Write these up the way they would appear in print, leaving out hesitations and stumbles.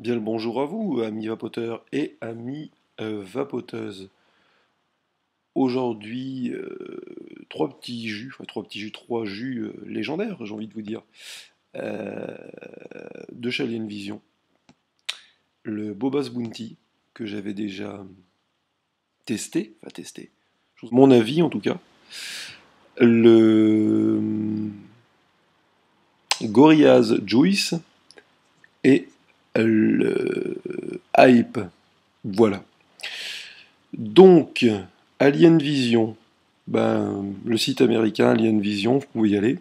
Bien le bonjour à vous, amis vapoteurs et amis vapoteuses. Aujourd'hui, trois jus légendaires, j'ai envie de vous dire, euh, de chez Alien Vision. Le Bobas Bounty, que j'avais déjà testé, mon avis en tout cas. Le Gorillaz Juice et le Hype. Voilà. Donc, Alien Vision, le site américain Alien Vision, vous pouvez y aller.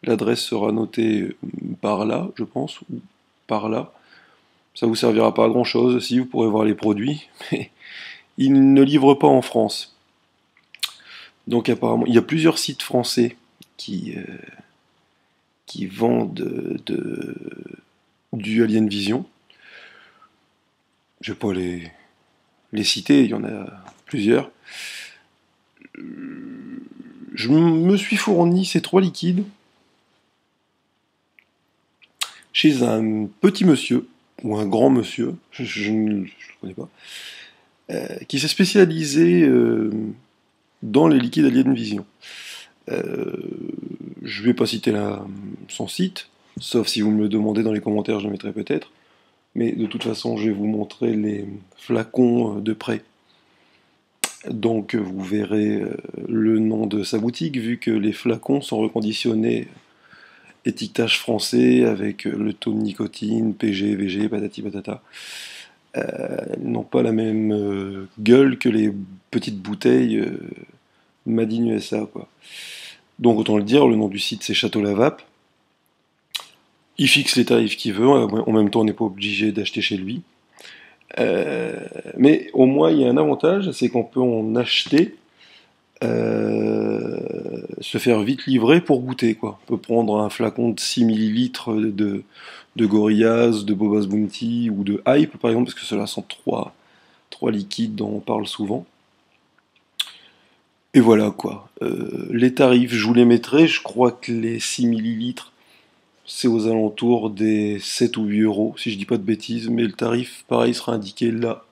L'adresse sera notée par là, je pense, ou par là. Ça vous servira pas à grand chose, si vous pourrez voir les produits, mais ils ne livrent pas en France. Donc apparemment, il y a plusieurs sites français qui, euh, qui vendent du Alien Vision. Je vais pas les citer, il y en a plusieurs. Je me suis fourni ces trois liquides chez un petit monsieur, ou un grand monsieur, je ne le connais pas, qui s'est spécialisé dans les liquides Alien Vision. Euh, je ne vais pas citer son site, sauf si vous me le demandez dans les commentaires, je le mettrai peut-être. Mais de toute façon, je vais vous montrer les flacons de près. Donc vous verrez le nom de sa boutique, vu que les flacons sont reconditionnés étiquetage français avec le taux de nicotine, PG, VG, patati patata. N'ont pas la même gueule que les petites bouteilles Made in USA, quoi. Donc autant le dire, le nom du site c'est Château Lavape. Il fixe les tarifs qu'il veut, en même temps on n'est pas obligé d'acheter chez lui. Mais au moins il y a un avantage, c'est qu'on peut en acheter, se faire vite livrer pour goûter, quoi. On peut prendre un flacon de 6 millilitres de Gorillaz, de Bobas Bounty ou de Hype par exemple, parce que ceux-là sont trois liquides dont on parle souvent. Et voilà quoi. Les tarifs, je vous les mettrai. Je crois que les 6 millilitres, c'est aux alentours des 7 ou 8 euros, si je dis pas de bêtises. Mais le tarif, pareil, sera indiqué là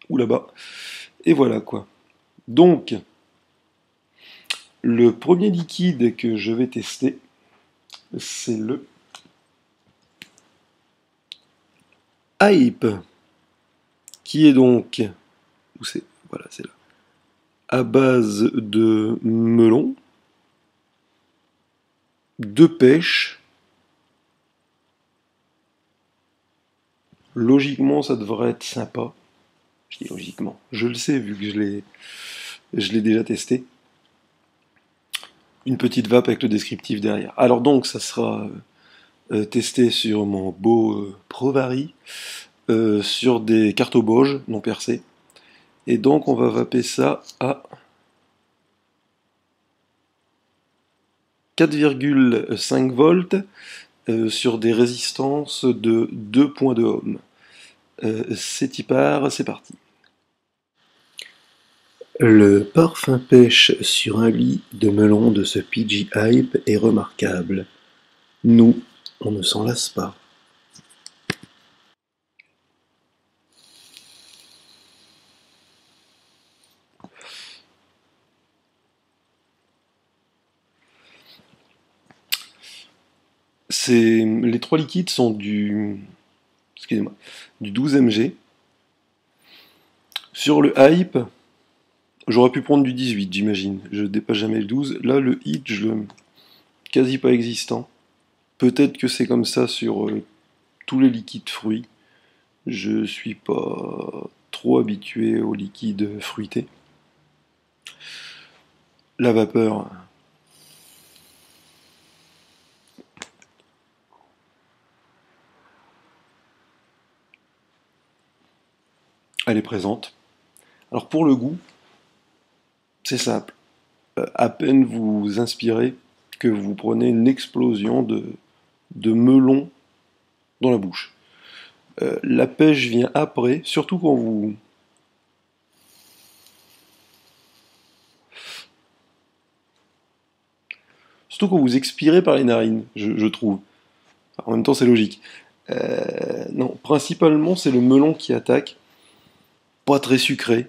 ou là-bas. Et voilà quoi. Donc, le premier liquide que je vais tester, c'est le Hype, qui est donc, où c'est, voilà, c'est là, à base de melon, de pêche. Logiquement, ça devrait être sympa. Je dis logiquement. Je le sais vu que je l'ai déjà testé. Une petite vape avec le descriptif derrière. Alors donc, ça sera testé sur mon beau Provari, sur des cartes Bauge non percées. Et donc, on va vaper ça à 4,5 volts sur des résistances de 2,2 ohms. C'est y part, c'est parti. Le parfum pêche sur un lit de melon de ce PG Hype est remarquable. Nous, on ne s'en lasse pas. Les trois liquides sont excusez-moi, du 12 mg. Sur le Hype, j'aurais pu prendre du 18, j'imagine. Je dépasse jamais le 12. Là, le hit, quasi pas existant. Peut-être que c'est comme ça sur tous les liquides fruits. Je suis pas trop habitué aux liquides fruités. La vapeur, elle est présente. Alors pour le goût, c'est simple. À peine vous inspirez que vous prenez une explosion de melon dans la bouche. La pêche vient après, surtout quand vous expirez par les narines, je trouve. Enfin, en même temps, c'est logique. Non, principalement c'est le melon qui attaque. Pas très sucré,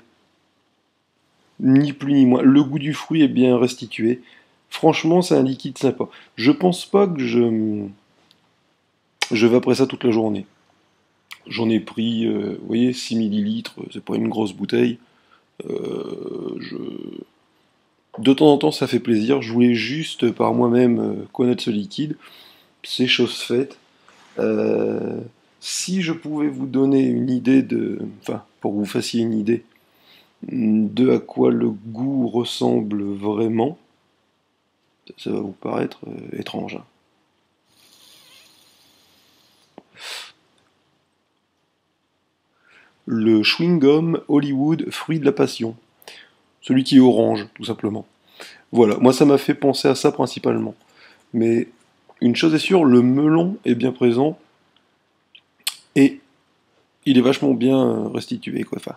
ni plus ni moins. Le goût du fruit est bien restitué. Franchement, c'est un liquide sympa. Je pense pas que je vais après ça toute la journée. J'en ai pris, vous voyez, 6 millilitres, c'est pas une grosse bouteille. Je... De temps en temps, ça fait plaisir. Je voulais juste par moi-même connaître ce liquide. C'est chose faite. Euh, Si je pouvais vous donner une idée enfin, pour que vous fassiez une idée de à quoi le goût ressemble vraiment, ça va vous paraître étrange, hein. Le chewing-gum Hollywood fruit de la passion. Celui qui est orange, tout simplement. Voilà, moi ça m'a fait penser à ça principalement. Mais une chose est sûre, le melon est bien présent et il est vachement bien restitué, quoi. Enfin,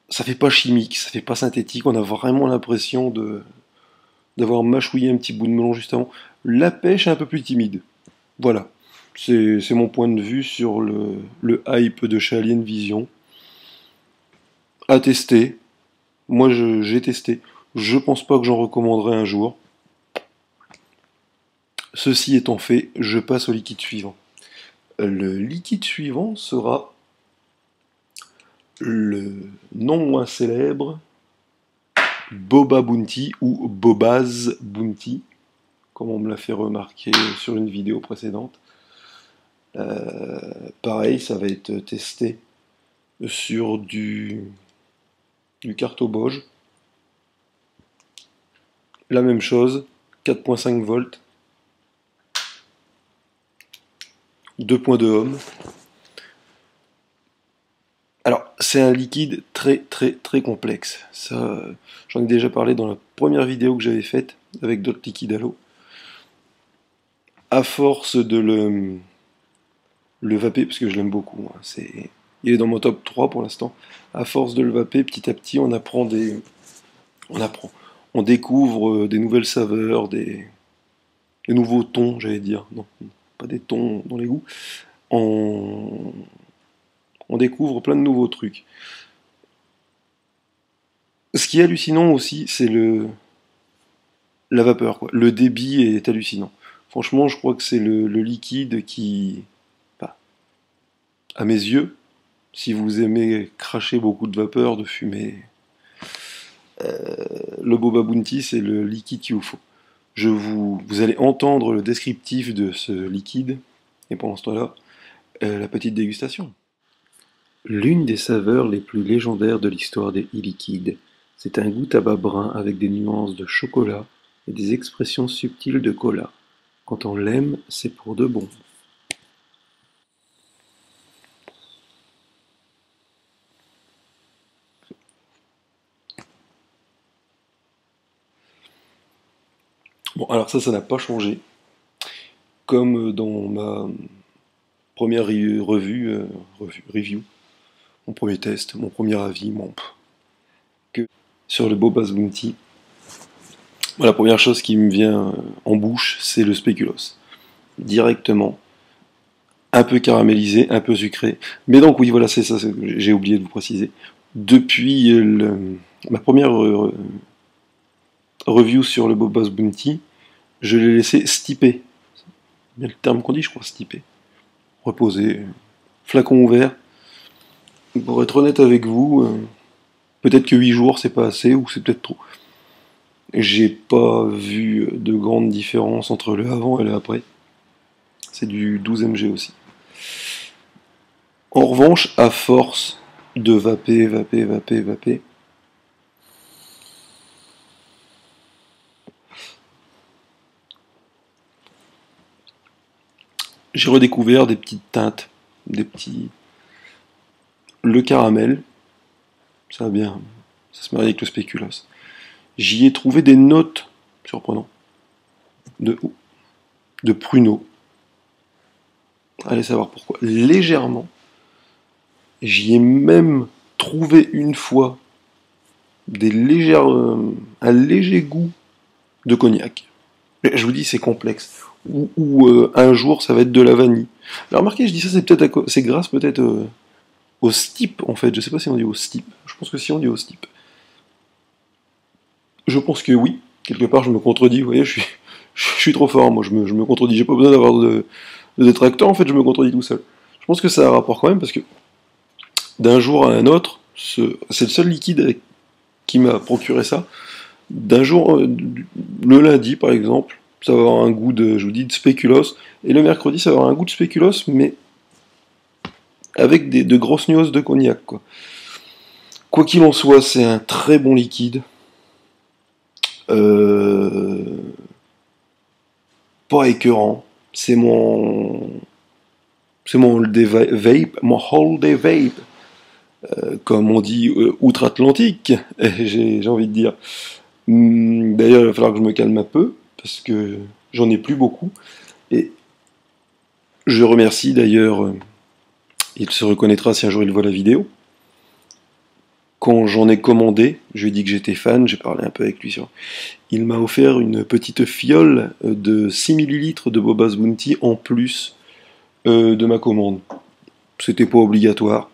ça fait pas chimique, ça fait pas synthétique, on a vraiment l'impression d'avoir mâchouillé un petit bout de melon juste avant. La pêche est un peu plus timide. Voilà. C'est mon point de vue sur le hype de chez Alien Vision. À tester. Moi, j'ai testé. Je pense pas que j'en recommanderai un jour. Ceci étant fait, je passe au liquide suivant. Le liquide suivant sera le non moins célèbre Boba Bounty ou Bobaz Bounty, comme on me l'a fait remarquer sur une vidéo précédente. Pareil, ça va être testé sur du cartobauge. La même chose, 4.5 volts, 2.2 ohms. Alors, c'est un liquide très très très complexe. Ça, j'en ai déjà parlé dans la première vidéo que j'avais faite avec d'autres liquides à l'eau. À force de le vaper, parce que je l'aime beaucoup, hein, il est dans mon top 3 pour l'instant. À force de le vaper, petit à petit, on apprend. On découvre des nouvelles saveurs, des nouveaux tons, j'allais dire. Non, pas des tons dans les goûts. On, on découvre plein de nouveaux trucs. Ce qui est hallucinant aussi, c'est la vapeur, quoi. Le débit est hallucinant. Franchement, je crois que c'est le liquide qui, bah, à mes yeux, si vous aimez cracher beaucoup de vapeur, de fumée, le Boba Bounty, c'est le liquide qu'il vous faut. Vous allez entendre le descriptif de ce liquide, et pendant ce temps-là, la petite dégustation. L'une des saveurs les plus légendaires de l'histoire des e-liquides, c'est un goût tabac brun avec des nuances de chocolat et des expressions subtiles de cola. Quand on l'aime, c'est pour de bon. Bon, alors ça n'a pas changé. Comme dans ma première review, mon premier test, mon premier avis, que sur le Bobas Bounty, la première chose qui me vient en bouche, c'est le spéculoos. Directement, un peu caramélisé, un peu sucré. Mais donc oui, voilà, c'est ça, j'ai oublié de vous préciser. Depuis ma première review sur le Bobas Bounty, je l'ai laissé stiper. C'est bien le terme qu'on dit, je crois, stiper. Reposer, flacon ouvert. Pour être honnête avec vous, peut-être que 8 jours c'est pas assez, ou c'est peut-être trop. J'ai pas vu de grande différence entre le avant et le après. C'est du 12 mg aussi. En revanche, à force de vaper, j'ai redécouvert des petites teintes, des petits... Le caramel, ça va bien, ça se marie avec le spéculoos. J'y ai trouvé des notes, surprenant, de, de pruneaux. Allez savoir pourquoi. Légèrement. J'y ai même trouvé une fois un léger goût de cognac. Je vous dis, c'est complexe. Ou un jour, ça va être de la vanille. Alors remarquez, je dis ça, c'est peut-être c'est grâce peut-être au steep, en fait. Je sais pas si on dit au steep. Je pense que si on dit au steep. Je pense que oui. Quelque part, je me contredis. Vous voyez, je suis trop fort. Moi, je me contredis. J'ai pas besoin d'avoir de détracteurs. En fait, je me contredis tout seul. Je pense que ça a un rapport quand même parce que d'un jour à un autre, c'est le seul liquide qui m'a procuré ça. D'un jour, le lundi par exemple, ça va avoir un goût de, je vous dis, de spéculoos. Et le mercredi, ça va avoir un goût de spéculoos, mais avec de grosses nuances de cognac, quoi. Quoi qu'il en soit, c'est un très bon liquide. Euh, Pas écœurant. C'est mon holiday vape, mon holiday vape, comme on dit outre-Atlantique, j'ai envie de dire. D'ailleurs, il va falloir que je me calme un peu, parce que j'en ai plus beaucoup. Et je remercie d'ailleurs, il se reconnaîtra si un jour il voit la vidéo. Quand j'en ai commandé, je lui ai dit que j'étais fan, j'ai parlé un peu avec lui sur. Il m'a offert une petite fiole de 6 millilitres de Bobas Bounty en plus de ma commande. C'était pas obligatoire.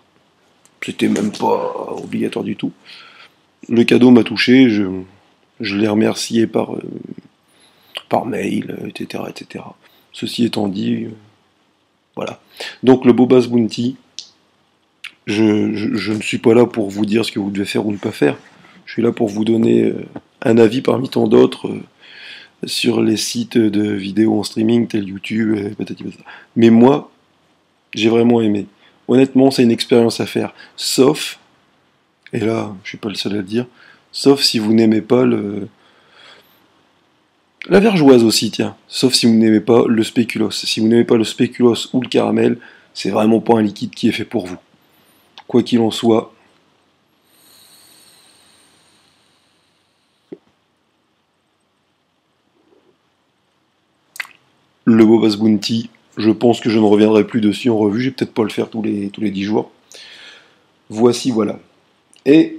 C'était même pas obligatoire du tout. Le cadeau m'a touché, je l'ai remercié par mail, etc., etc. Ceci étant dit, voilà. Donc le Bobas Bounty, je ne suis pas là pour vous dire ce que vous devez faire ou ne pas faire. Je suis là pour vous donner un avis parmi tant d'autres sur les sites de vidéos en streaming tels YouTube, patati patata. Mais moi, j'ai vraiment aimé. Honnêtement, c'est une expérience à faire. Sauf, et là, je suis pas le seul à le dire, sauf si vous n'aimez pas la vergeoise aussi, tiens. Sauf si vous n'aimez pas le spéculoos. Si vous n'aimez pas le spéculoos ou le caramel, c'est vraiment pas un liquide qui est fait pour vous. Quoi qu'il en soit, le Bobas Bounty, je pense que je ne reviendrai plus dessus en revue. Je vais peut-être pas le faire tous les 10 jours. Voici, voilà. Et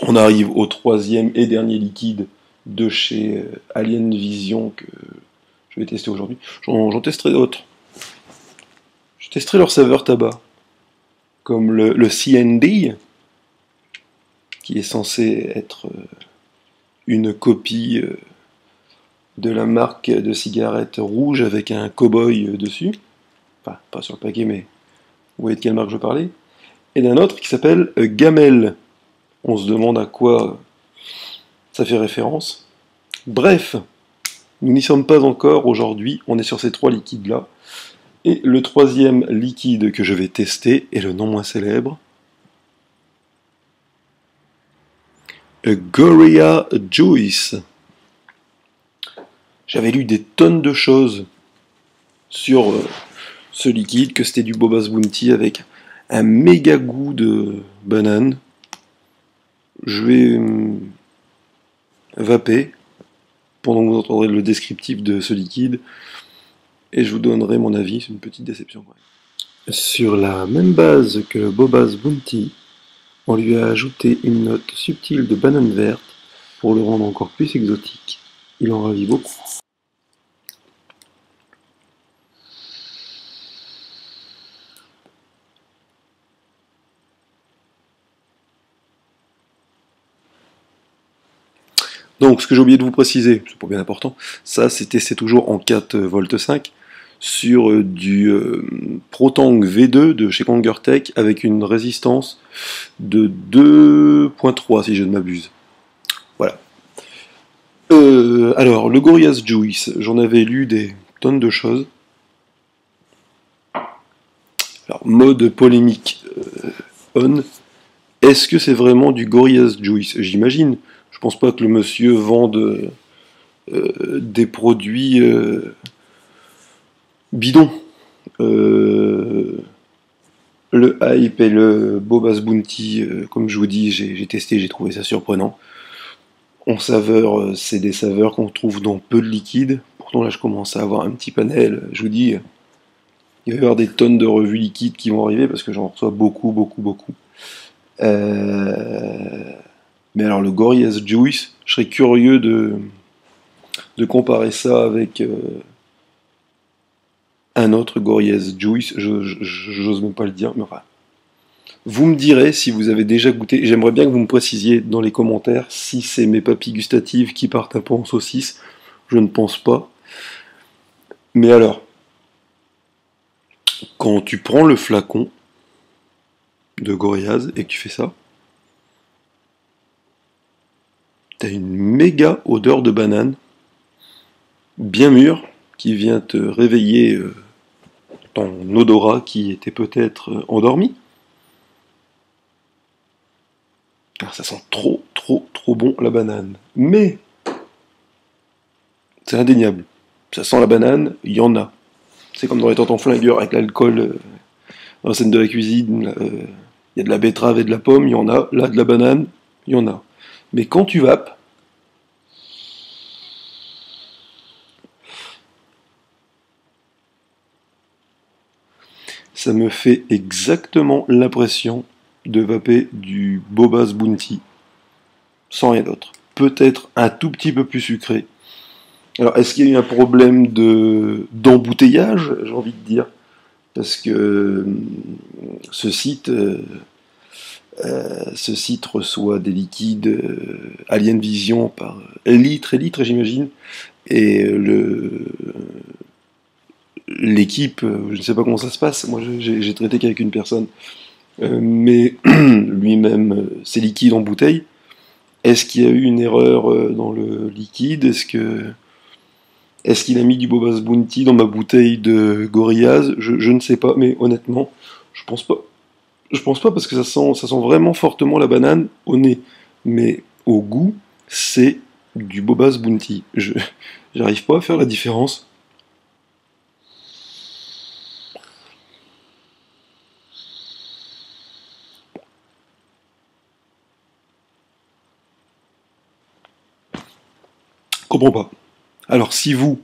on arrive au troisième et dernier liquide de chez Alien Vision que je vais tester aujourd'hui. J'en testerai d'autres. Je testerai leur saveur tabac, comme le CND, qui est censé être une copie de la marque de cigarettes rouge avec un cow-boy dessus. Enfin, pas sur le paquet, mais vous voyez de quelle marque je parlais. Et d'un autre qui s'appelle Gamel. On se demande à quoi ça fait référence. Bref, nous n'y sommes pas encore aujourd'hui, on est sur ces trois liquides-là. Et le troisième liquide que je vais tester est le non moins célèbre. Gorilla Juice. J'avais lu des tonnes de choses sur ce liquide, que c'était du Bobas Bounty avec un méga goût de banane. Je vais vaper pendant que vous entendrez le descriptif de ce liquide et je vous donnerai mon avis. C'est une petite déception. Sur la même base que le Bobas Bounty, on lui a ajouté une note subtile de banane verte pour le rendre encore plus exotique. Il en ravit beaucoup. Donc, ce que j'ai oublié de vous préciser, c'est pas bien important, ça c'est toujours en 4V5 sur du Protang V2 de chez Kangertech avec une résistance de 2.3 si je ne m'abuse. Voilà. Alors, le Gorillaz Juice, j'en avais lu des tonnes de choses. Alors, mode polémique on. Est-ce que c'est vraiment du Gorillaz Juice? J'imagine. Je pense pas que le monsieur vende des produits bidons. Le hype et le Bobas Bounty, comme je vous dis, j'ai testé, j'ai trouvé ça surprenant. En saveur, c'est des saveurs qu'on trouve dans peu de liquides. Pourtant là je commence à avoir un petit panel. Je vous dis, il va y avoir des tonnes de revues liquides qui vont arriver parce que j'en reçois beaucoup, beaucoup, beaucoup. Mais alors le Gorillaz Juice, je serais curieux de comparer ça avec un autre Gorillaz Juice, j'ose même pas le dire, mais enfin. Vous me direz si vous avez déjà goûté, j'aimerais bien que vous me précisiez dans les commentaires si c'est mes papilles gustatives qui partent un peu en saucisse, je ne pense pas. Mais alors, quand tu prends le flacon de Gorillaz et que tu fais ça, t'as une méga odeur de banane, bien mûre, qui vient te réveiller ton odorat qui était peut-être endormi. Alors ça sent trop, trop, trop bon la banane. Mais, c'est indéniable. Ça sent la banane, il y en a. C'est comme dans les tontons flingueurs avec l'alcool, dans la scène de la cuisine, il y a de la betterave et de la pomme, il y en a. Là, de la banane, il y en a. Mais quand tu vapes, ça me fait exactement l'impression de vaper du Bobas Bounty, sans rien d'autre. Peut-être un tout petit peu plus sucré. Alors, est-ce qu'il y a eu un problème d'embouteillage, j'ai envie de dire? Parce que ce site reçoit des liquides Alien Vision par litre et litre, j'imagine. Et l'équipe, je ne sais pas comment ça se passe, moi j'ai traité qu'avec une personne, mais lui-même, c'est liquide en bouteille. Est-ce qu'il y a eu une erreur dans le liquide? Est-ce qu'il a mis du Bobas Bounty dans ma bouteille de Gorillaz? Je ne sais pas, mais honnêtement, je pense pas. Je pense pas parce que ça sent vraiment fortement la banane au nez. Mais au goût, c'est du Bobas Bounty. J'arrive pas à faire la différence. Je comprends pas. Alors si vous,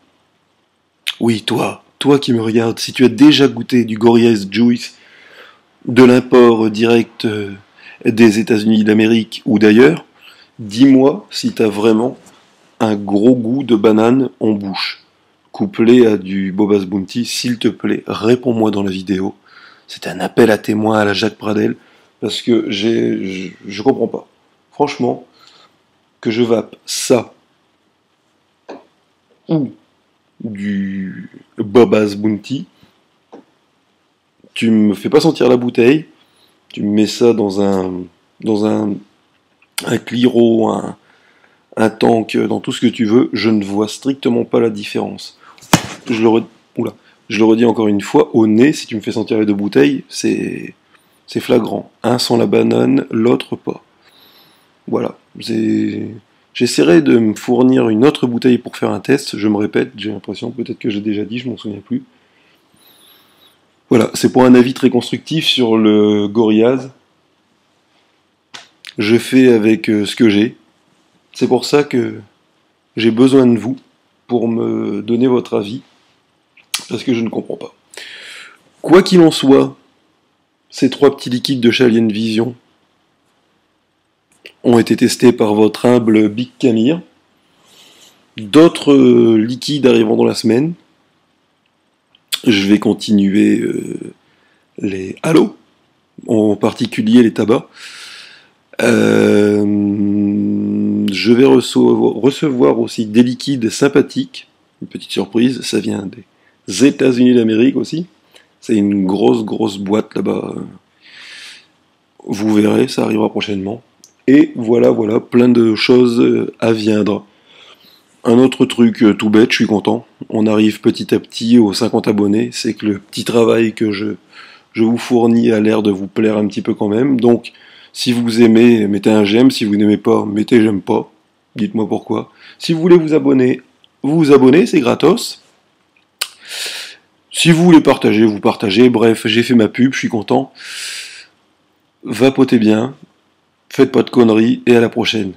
oui toi qui me regardes, si tu as déjà goûté du Gorillaz Juice, de l'import direct des États-Unis d'Amérique ou d'ailleurs, dis-moi si tu as vraiment un gros goût de banane en bouche, couplé à du Bobas Bounty, s'il te plaît, réponds-moi dans la vidéo. C'est un appel à témoin à la Jacques Pradel, parce que je comprends pas. Franchement, que je vape ça ou du Bobas Bounty, tu me fais pas sentir la bouteille, tu me mets ça un Cliro, un tank, dans tout ce que tu veux, je ne vois strictement pas la différence. Oula. Je le redis encore une fois, au nez, si tu me fais sentir les deux bouteilles, c'est flagrant. Un sent la banane, l'autre pas. Voilà. J'essaierai de me fournir une autre bouteille pour faire un test. Je me répète, j'ai l'impression, peut-être que j'ai déjà dit, je m'en souviens plus. Voilà, c'est pour un avis très constructif sur le Gorillaz. Je fais avec ce que j'ai. C'est pour ça que j'ai besoin de vous pour me donner votre avis, parce que je ne comprends pas. Quoi qu'il en soit, ces trois petits liquides de chez Alien Vision ont été testés par votre humble Big Camille. D'autres liquides arriveront dans la semaine. Je vais continuer les halos, en particulier les tabacs. Je vais recevoir aussi des liquides sympathiques. Une petite surprise, ça vient des États-Unis d'Amérique aussi. C'est une grosse boîte là-bas. Vous verrez, ça arrivera prochainement. Et voilà, plein de choses à viendre. Un autre truc tout bête, je suis content. On arrive petit à petit aux 50 abonnés. C'est que le petit travail que je vous fournis a l'air de vous plaire un petit peu quand même. Donc, si vous aimez, mettez un j'aime. Si vous n'aimez pas, mettez j'aime pas. Dites-moi pourquoi. Si vous voulez vous vous abonnez, c'est gratos. Si vous voulez partager, vous partagez. Bref, j'ai fait ma pub, je suis content. Vapotez bien, faites pas de conneries, et à la prochaine.